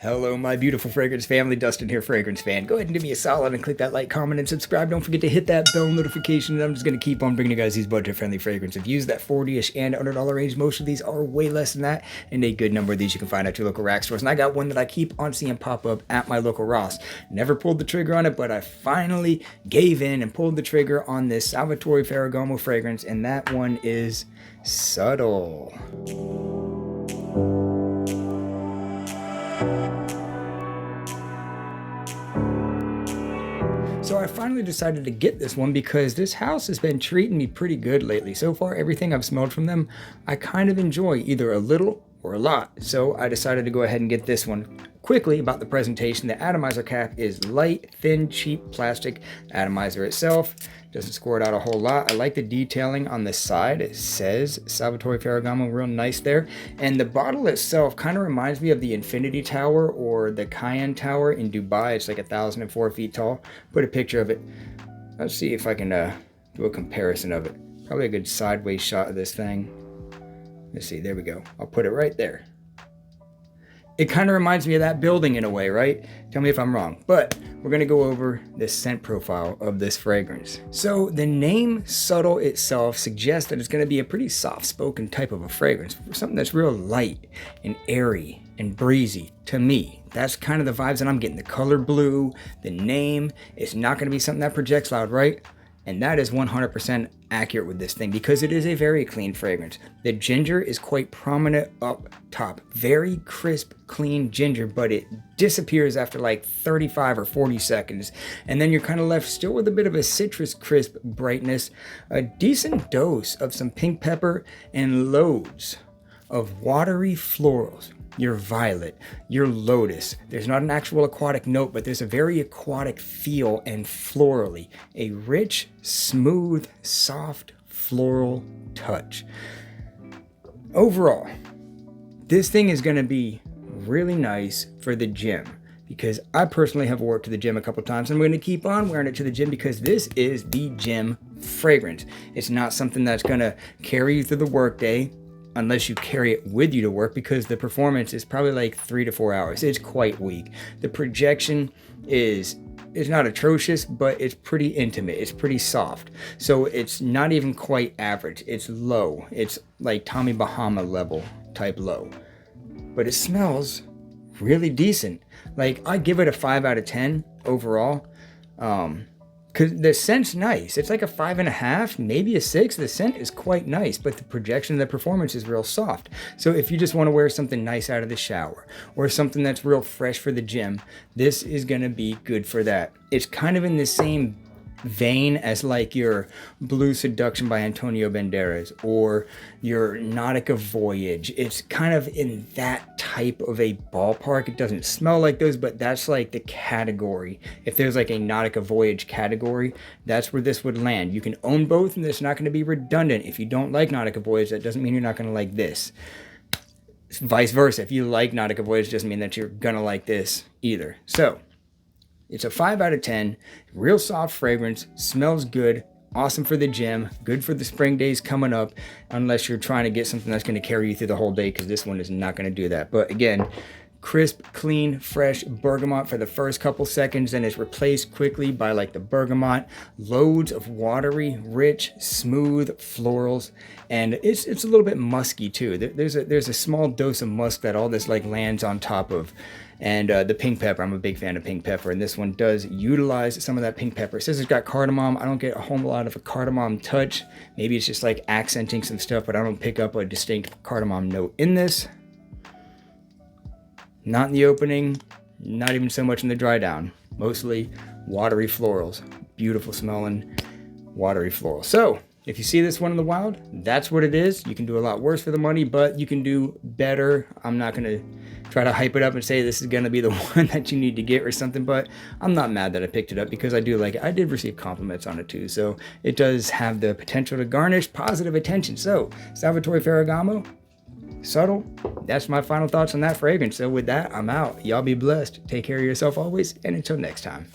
Hello, my beautiful fragrance family. Dustin here, fragrance fan. Go ahead and do me a solid and click that like, comment, and subscribe. Don't forget to hit that bell notification. And I'm just going to keep on bringing you guys these budget-friendly fragrance reviews. That $40-ish and $100 range. Most of these are way less than that, and a good number of these you can find at your local rack stores. And I got one that I keep on seeing pop up at my local Ross. Never pulled the trigger on it, but I finally gave in and pulled the trigger on this Salvatore Ferragamo fragrance, and that one is Subtil. So I finally decided to get this one because this house has been treating me pretty good lately. So far, everything I've smelled from them, I kind of enjoy, either a little or a lot. So I decided to go ahead and get this one. Quickly about the presentation, the atomizer cap is light, thin, cheap plastic. Atomizer itself doesn't score it out a whole lot. I like the detailing on the side. It says Salvatore Ferragamo, real nice there. And the bottle itself kind of reminds me of the Infinity Tower or the Cayenne Tower in Dubai. It's like 1,004 feet tall. Put a picture of it. Let's see if I can do a comparison of it. Probably a good sideways shot of this thing. Let's see, there we go. I'll put it right there. It kind of reminds me of that building in a way, right? Tell me if I'm wrong. But we're going to go over the scent profile of this fragrance. So the name Subtil itself suggests that it's going to be a pretty soft-spoken type of a fragrance. Something that's real light and airy and breezy to me. That's kind of the vibes that I'm getting. The color blue, the name. It's not going to be something that projects loud, right? And that is 100% accurate with this thing because it is a very clean fragrance. The ginger is quite prominent up top. Very crisp, clean ginger, but it disappears after like 35 or 40 seconds. And then you're kind of left still with a bit of a citrus crisp brightness, a decent dose of some pink pepper, and loads of watery florals. Your violet, your lotus. There's not an actual aquatic note, but there's a very aquatic feel and florally. A rich, smooth, soft, floral touch. Overall, this thing is going to be really nice for the gym because I personally have worked to the gym a couple times. I'm going to keep on wearing it to the gym because this is the gym fragrance. It's not something that's going to carry you through the workday, unless you carry it with you to work, because the performance is probably like 3 to 4 hours. It's quite weak. The projection is not atrocious, but it's pretty intimate. It's pretty soft. So it's not even quite average. It's low. It's like Tommy Bahama level type low. But it smells really decent. Like, I give it a 5 out of 10 overall. Because the scent's nice. It's like a 5.5, maybe a 6. The scent is quite nice, but the projection of the performance is real soft. So if you just want to wear something nice out of the shower or something that's real fresh for the gym, this is going to be good for that. It's kind of in the same vein as like your Blue Seduction by Antonio Banderas or your Nautica Voyage. It's kind of in that type of a ballpark. It doesn't smell like those, but that's like the category. If there's like a Nautica Voyage category, that's where this would land. You can own both and it's not going to be redundant. If you don't like Nautica Voyage, that doesn't mean you're not going to like this. Vice versa. If you like Nautica Voyage, doesn't mean that you're going to like this either. So it's a 5 out of 10, real soft fragrance, smells good, awesome for the gym, good for the spring days coming up, unless you're trying to get something that's going to carry you through the whole day, because this one is not going to do that. But again, crisp, clean, fresh bergamot for the first couple seconds, then it's replaced quickly by like the bergamot, loads of watery, rich, smooth florals, and it's a little bit musky too. There's a small dose of musk that all this like lands on top of. And the pink pepper, I'm a big fan of pink pepper, and this one does utilize some of that pink pepper. It says it's got cardamom. I don't get a whole lot of a cardamom touch. Maybe it's just like accenting some stuff, but I don't pick up a distinct cardamom note in this. Not in the opening, not even so much in the dry down. Mostly watery florals. Beautiful smelling watery florals. So if you see this one in the wild, that's what it is. You can do a lot worse for the money, but you can do better. I'm not going to try to hype it up and say this is going to be the one that you need to get or something, but I'm not mad that I picked it up because I do like it. I did receive compliments on it too, so it does have the potential to garnish positive attention. So Salvatore Ferragamo, Subtil. That's my final thoughts on that fragrance. So with that, I'm out. Y'all be blessed. Take care of yourself always, and until next time.